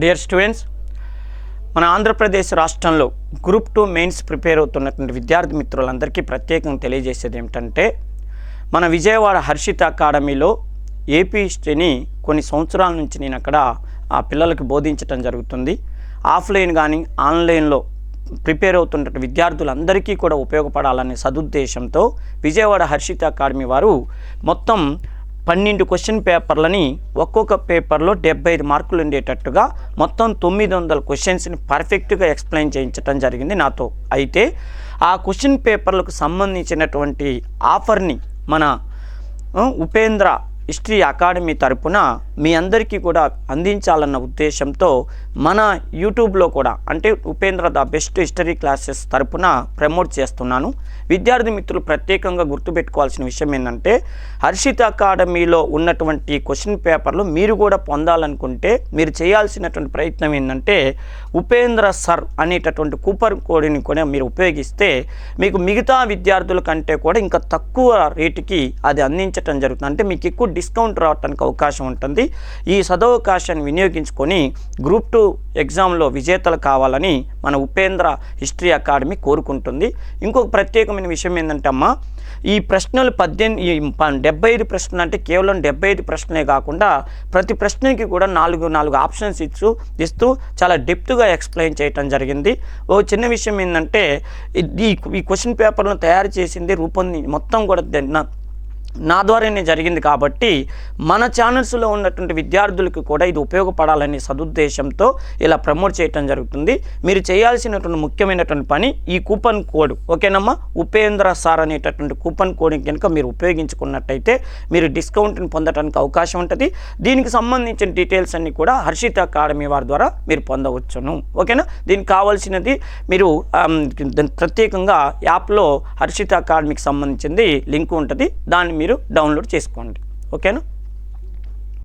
Dear students, మన ఆంధ్రప్రదేశ్ రాష్ట్రంలో group 2 mains prepare అవుతున్నటువంటి విద్యార్థి మిత్రులందరికీ ప్రత్యేకంగా తెలియజేసేది ఏమిటంటే, మన విజయవాడ హర్షిత అకాడమీలో ఏపీ హిస్టరీని కొన్ని సంవత్సరాల నుంచి నేను అక్కడ ఆ పిల్లలకు బోధించడం జరుగుతుంది. ఆఫ్లైన్ కానీ ఆన్లైన్లో ప్రిపేర్ అవుతున్న విద్యార్థులందరికీ కూడా ఉపయోగపడాలనే సదుద్దేశంతో విజయవాడ హర్షిత అకాడమీ వారు మొత్తం 12 క్వశ్చన్ పేపర్లని ఒక్కొక్క పేపర్లో 75 మార్కులు ఉండేటట్టుగా మొత్తం 900 క్వశ్చన్స్ని పర్ఫెక్ట్గా ఎక్స్ప్లెయిన్ చేయించడం జరిగింది నాతో. అయితే ఆ క్వశ్చన్ పేపర్లకు సంబంధించినటువంటి ఆఫర్ని మన ఉపేంద్ర హిస్టరీ అకాడమీ తరపున మీ అందరికీ కూడా అందించాలన్న ఉద్దేశంతో మన యూట్యూబ్లో కూడా అంటే Upendra the best history classes తరపున ప్రమోట్ చేస్తున్నాను. విద్యార్థి మిత్రులు ప్రత్యేకంగా గుర్తుపెట్టుకోవాల్సిన విషయం ఏంటంటే, హర్షిత అకాడమీలో ఉన్నటువంటి క్వశ్చన్ పేపర్లు మీరు కూడా పొందాలనుకుంటే మీరు చేయాల్సినటువంటి ప్రయత్నం ఏంటంటే, ఉపేంద్ర సర్ అనేటటువంటి కూపన్ కోడ్ని కూడా మీరు ఉపయోగిస్తే మీకు మిగతా విద్యార్థుల కంటే కూడా ఇంకా తక్కువ రేటుకి అది అందించడం జరుగుతుంది. అంటే మీకు ఎక్కువ డిస్కౌంట్ రావడానికి అవకాశం ఉంటుంది. ఈ సదవకాశాన్ని వినియోగించుకొని గ్రూప్ 2 ఎగ్జామ్లో విజేతలు కావాలని మన ఉపేంద్ర హిస్టరీ అకాడమీ కోరుకుంటుంది. ఇంకొక ప్రత్యేకమైన విషయం ఏంటంటే అమ్మ, ఈ ప్రశ్నలు 75 ప్రశ్నలు అంటే కేవలం 75 ప్రశ్నలే కాకుండా ప్రతి ప్రశ్నకి కూడా 4 ఆప్షన్స్ ఇస్తూ చాలా డెప్త్గా ఎక్స్ప్లెయిన్ చేయటం జరిగింది. ఓ చిన్న విషయం ఏంటంటే, ఈ క్వశ్చన్ పేపర్లను తయారు చేసింది మొత్తం కూడా నా ద్వారానే జరిగింది. కాబట్టి మన ఛానల్స్లో ఉన్నటువంటి విద్యార్థులకు కూడా ఇది ఉపయోగపడాలనే సదుద్దేశంతో ఇలా ప్రమోట్ చేయటం జరుగుతుంది. మీరు చేయాల్సినటువంటి ముఖ్యమైనటువంటి పని ఈ కూపన్ కోడ్, ఓకేనమ్మా, ఉపేంద్ర సార్ అనేటటువంటి కూపన్ కోడ్ని కనుక మీరు ఉపయోగించుకున్నట్టయితే మీరు డిస్కౌంట్ని పొందడానికి అవకాశం ఉంటుంది. దీనికి సంబంధించిన డీటెయిల్స్ అన్నీ కూడా హర్షిత అకాడమీ వారి ద్వారా మీరు పొందవచ్చును. ఓకేనా? దీనికి కావాల్సినది మీరు ప్రత్యేకంగా యాప్లో హర్షిత అకాడమీకి సంబంధించింది లింక్ ఉంటుంది, దాన్ని మీరు డౌన్లోడ్ చేసుకోండి. ఓకేనా?